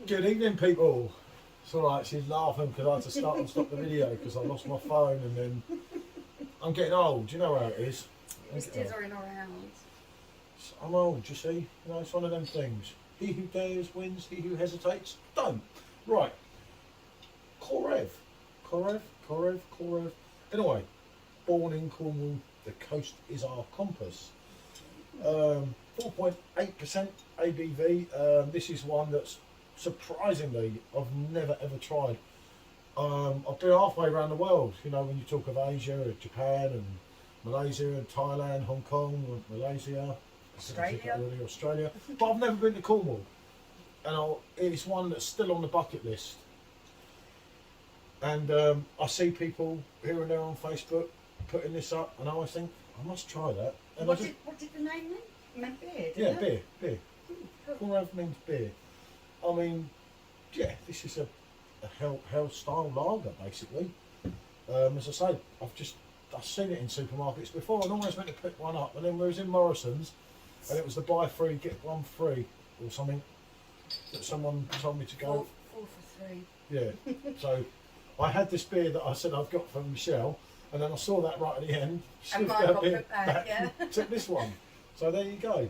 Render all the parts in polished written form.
Good evening, people. It's alright, she's laughing because I had to start and stop the video because I lost my phone, and then I'm getting old, you know how it is. It's dithering around. I'm old, you see. You know, it's one of them things. He who dares wins, he who hesitates don't. Right. Korev. Anyway, born in Cornwall, the coast is our compass. 4.8% ABV. This is one that's surprisingly I've never ever tried. I've been halfway around the world, you know, when you talk of Asia, Japan and Malaysia and Thailand, Hong Kong, Malaysia, Australia, but I've never been to Cornwall, and it's one that's still on the bucket list. And I see people here and there on Facebook putting this up, and I always think I must try that. And what did the name mean? It meant beer, didn't it? Beer. Korev means beer. I mean, yeah, this is a hell style lager basically. As I say, I've seen it in supermarkets before, and always went to pick one up, and then we was in Morrison's, and it was the buy three get one free or something that someone told me to go. 4 for 3. Yeah. So I had this beer that I said I've got from Michelle, and then I saw that right at the end. And mine got put back, yeah. Took this one. So there you go.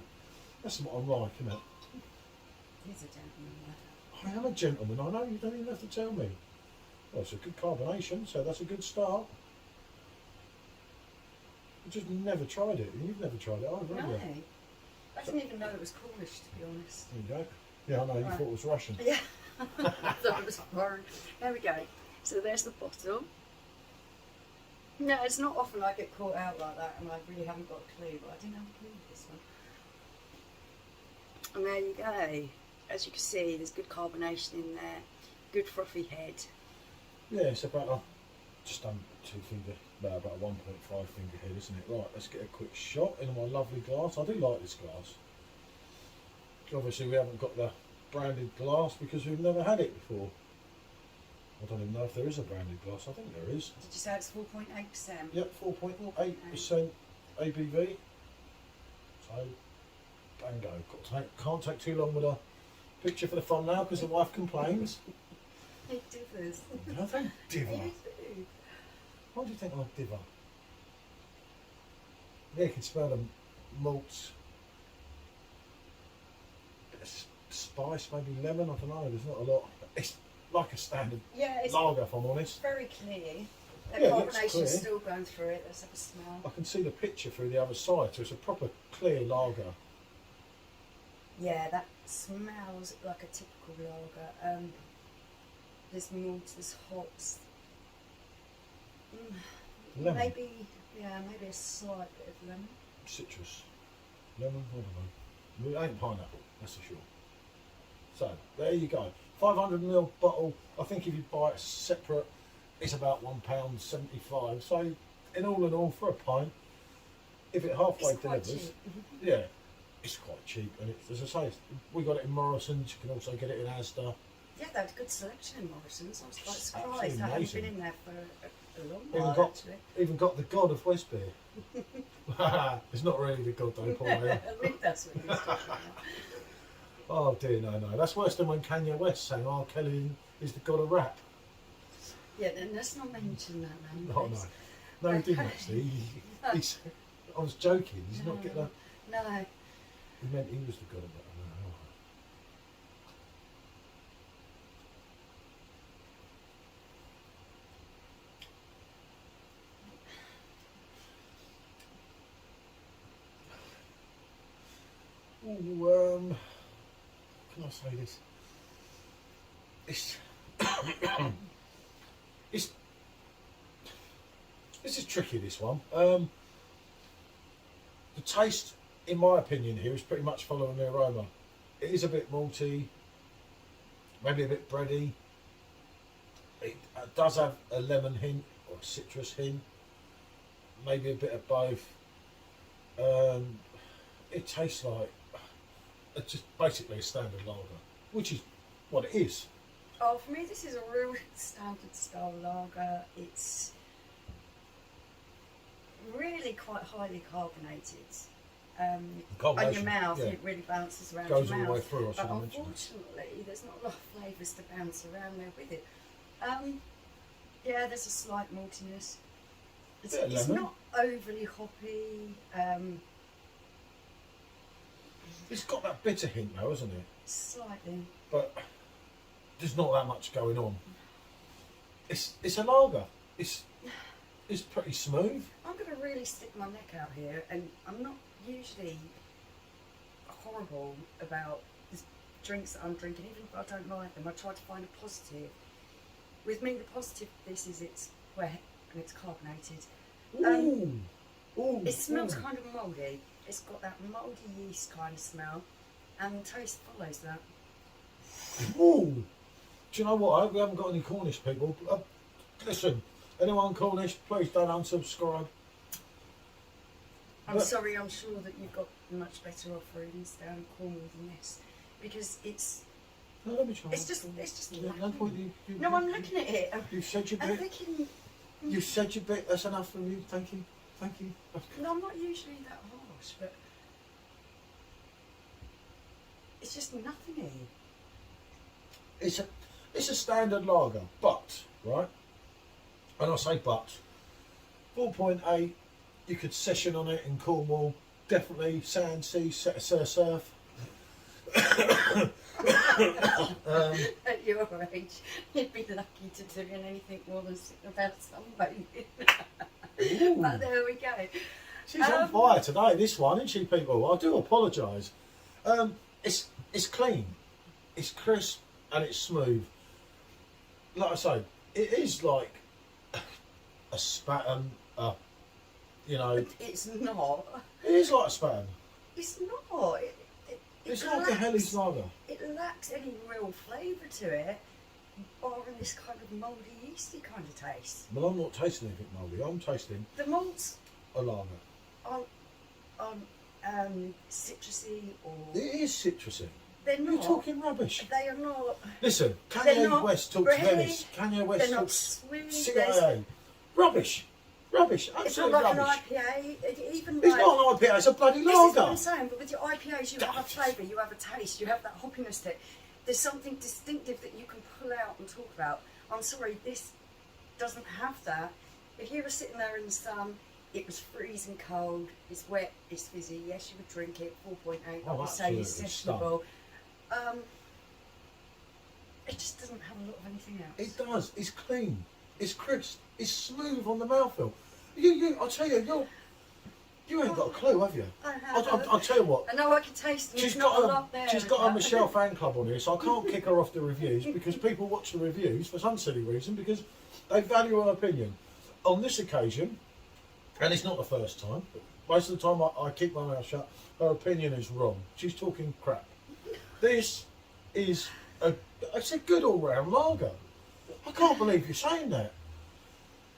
That's what I'm like, isn't it? He's a gentleman. I am a gentleman, I know, you don't even have to tell me. Well, it's a good carbonation, so that's a good start. I just never tried it, and you've never tried it either, have you? No. I didn't even know it was Cornish, to be honest. There you go. Yeah, I know, you thought it was Russian. Yeah. I thought it was foreign. There we go. So there's the bottle. No, it's not often I get caught out like that, and I really haven't got a clue, but I didn't have a clue with this one. And there you go. As you can see, there's good carbonation in there, good frothy head. Yeah, it's about just under 2 finger, about a 1.5 finger head, isn't it? Right, let's get a quick shot in my lovely glass. I do like this glass. Obviously we haven't got the branded glass because we've never had it before. I don't even know if there is a branded glass. I think there is. Did you say it's 4.8%? Yep, 4.8% ABV. So, bango. Can't take too long with a picture for the fun now because the wife complains. It differs. I don't diver. You do. Why do you think I diver? Yeah, you can smell the malts. Bit of spice, maybe lemon, I don't know. There's not a lot. It's like a standard lager, if I'm honest. Very clear. The Yeah, carbonation's still going through it. Let's have a smell. I can see the picture through the other side, so it's a proper clear lager. Yeah, that smells like a typical lager. There's malt, there's hops. Lemon. Maybe a slight bit of lemon. Citrus. Lemon, I don't know. It ain't pineapple, that's for sure. So, there you go. 500ml bottle. I think if you buy it separate, it's about £1.75. So, in all, for a pint, if it halfway delivers, yeah, it's quite cheap. And it's, as I say, we got it in Morrison's. You can also get it in Asda. Yeah, they had a good selection in Morrison's. I was quite surprised. Absolutely I haven't amazing. been in there for a long while, actually. Even got the god of West beer. It's not really the god though, Paul. I think that's what you're talking about. Oh dear, no. That's worse than when Kanye West sang R. Kelly is the god of rap. Yeah, then let's not mention that name. Oh no. No, he didn't actually. I was joking. He's not getting a... No. He meant he was the god of rap. Ooh, can I say this? This is tricky, this one. The taste, in my opinion here, is pretty much following the aroma. It is a bit malty, maybe a bit bready. It does have a lemon hint or a citrus hint, maybe a bit of both. It tastes like it's just basically a standard lager, which is what it is. Oh, for me, this is a real standard style lager. It's really quite highly carbonated. On your mouth, it really bounces around Goes your all mouth. the way through, I should but have mentioned. unfortunately, there's not a lot of flavours to bounce around there with it. Yeah, there's a slight maltiness. It's not overly hoppy. It's got that bitter hint though, hasn't it? Slightly. But there's not that much going on. It's a lager. It's pretty smooth. I'm going to really stick my neck out here, and I'm not usually horrible about the drinks that I'm drinking, even if I don't like them. I try to find a positive. With me, the positive of this is it's wet and it's carbonated. Ooh, it smells kind of mouldy. It's got that mouldy yeast kind of smell, and the taste follows that. Ooh. Do you know what? I hope we haven't got any Cornish people. Listen, anyone Cornish, please don't unsubscribe. I'm sorry, I'm sure that you've got much better offerings down in Cornwall than this, because it's. No, let me try. It's just. No point. No, I'm looking at it. You said your I'm bit. thinking. You said your bit. That's enough from you. Thank you. Thank you. No, I'm not usually that harsh, but it's just nothingy. It's a standard lager, but right. And I say but. 4.8. You could session on it in Cornwall. Definitely sand, sea, surf. At your age, you'd be lucky to do anything more than sitting about sunbathing. But there we go. She's on fire today, this one, isn't she, people? I do apologise. It's clean, it's crisp, and it's smooth. Like I say, it is like a spaten, you know. But it's not. It is like a spaten. It's not. It's like a Helly's lager. It lacks any real flavour to it, barring this kind of mouldy, yeasty kind of taste. Well, I'm not tasting anything mouldy. I'm tasting The malts a lager. aren't citrusy or. It is citrusy. They're not. You're talking rubbish. They are not. Listen, They're Kanye not West talks bready, Venice. Kanye West They're not talks sweet. CIA. Rubbish. Rubbish. It's Absolute not like rubbish. an IPA. Even It's like, not an IPA, it's a bloody this is what lager. I'm saying, but with your IPAs, you have a flavour, you have a taste, you have that hoppiness to it. There's something distinctive that you can pull out and talk about. I'm sorry, this doesn't have that. If you were sitting there in the sun, it was freezing cold, it's wet, it's fizzy, yes, you would drink it, 4.8, I would say is sessionable. It just doesn't have a lot of anything else. It does. It's clean. It's crisp. It's smooth on the mouthfeel. I'll tell you, you ain't got a clue, have you? I'll tell you what. I know I can taste it. She's There's not got a lot there. She's got a Michelle fan club on here, so I can't kick her off the reviews because people watch the reviews for some silly reason because they value her opinion. On this occasion, and it's not the first time, but most of the time I keep my mouth shut, her opinion is wrong. She's talking crap. This is it's a good all-round lager. I can't believe you're saying that.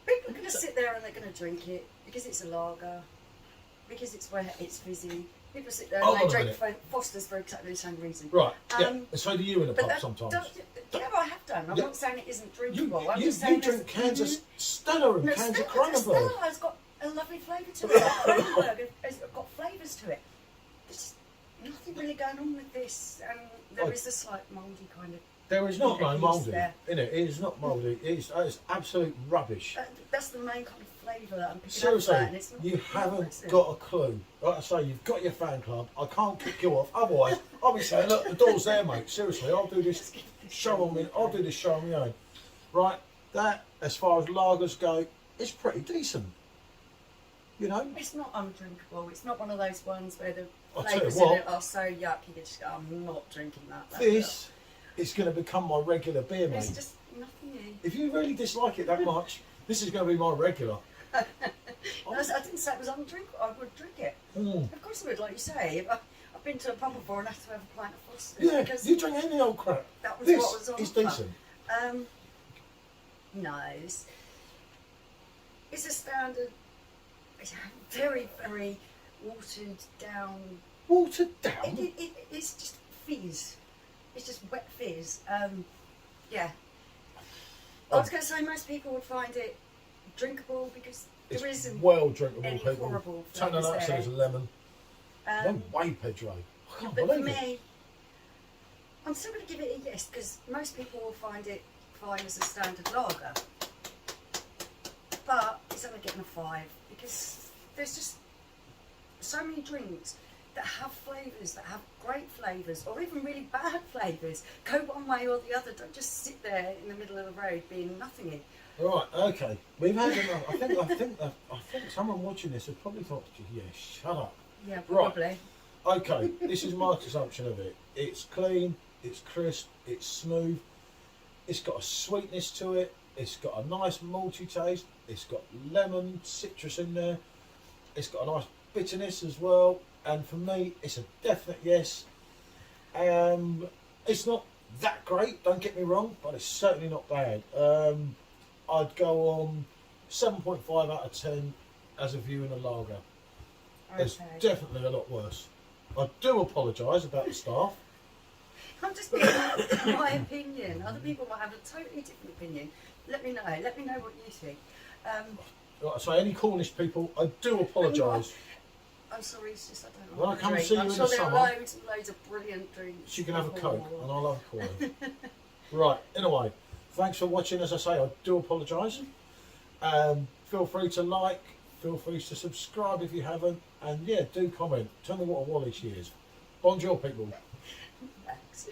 People are going to sit there and they're going to drink it because it's a lager, because it's wet, it's fizzy. People sit there and they drink Foster's for exactly the same reason. Right, yeah, and so do you in a pub sometimes. Yeah, I have done. I'm not saying it isn't drinkable. I'm you just saying drink cans of Stella and cans of Kronenbourg. Stella has got a lovely flavour to it. Kronenbourg has got flavours to it. There's nothing really going on with this, and there is a slight mouldy kind of. There is not no mouldy in it. It is not mouldy. It's absolute rubbish. That's the main kind of flavour that I'm picking Seriously, up. And it's not you haven't got a clue. Like I say, you've got your fan club. I can't kick you off. Otherwise, I'll be saying, look, the door's there, mate. Seriously, I'll do this show on me. I'll do this show on my own. Right, that as far as lagers go, it's pretty decent. You know, it's not undrinkable. It's not one of those ones where the I'll tell you flavours in what, it are so yucky. You just go, I'm not drinking that. This is going to become my regular beer, mate. It's just nothing. If you really dislike it that much, this is going to be my regular. I didn't say it was undrinkable. I would drink it. Of course I would, like you say. I've been to a pub before and had to have a pint of Foster's. Yeah, because you drink any old crap. That was this what was on is offer. decent. No, it's a standard. It's very, very watered down. Watered down? It's just fizz. It's just wet fizz. Yeah. I was going to say most people would find it drinkable because there It's isn't well drinkable, any people. horrible Turn that flavours out there. as a lemon. No Um, way, Pedro. I can't but for believe it. me, I'm still going to give it a yes because most people will find it fine as a standard lager. But it's only getting a 5 because there's just so many drinks that have flavours, that have great flavours, or even really bad flavours. Go one way or the other. Don't just sit there in the middle of the road being nothingy. Right, okay. We've had enough. I think someone watching this has probably thought, yeah, shut up. Yeah, Right. probably. Okay, this is my consumption of it. It's clean, it's crisp, it's smooth, it's got a sweetness to it, it's got a nice malty taste, it's got lemon, citrus in there, it's got a nice bitterness as well, and for me, it's a definite yes. It's not that great, don't get me wrong, but it's certainly not bad. I'd go on 7.5 out of 10 as a view in a lager. It's Okay. definitely a lot worse. I do apologise about the staff. I'm just giving my opinion. Other people might have a totally different opinion. Let me know. Let me know what you think. Like I say, any Cornish people, I do apologise. I'm sorry, it's just I don't When want I come to drink. see you I'm in sure the there are summer- loads and loads of brilliant drinks. She can have a before. Coke, and I'll have a Korev. Right, anyway, thanks for watching. As I say, I do apologise. Feel free to like, feel free to subscribe if you haven't, and yeah, do comment. Tell me what a wally she is. Bonjour, people. Thanks.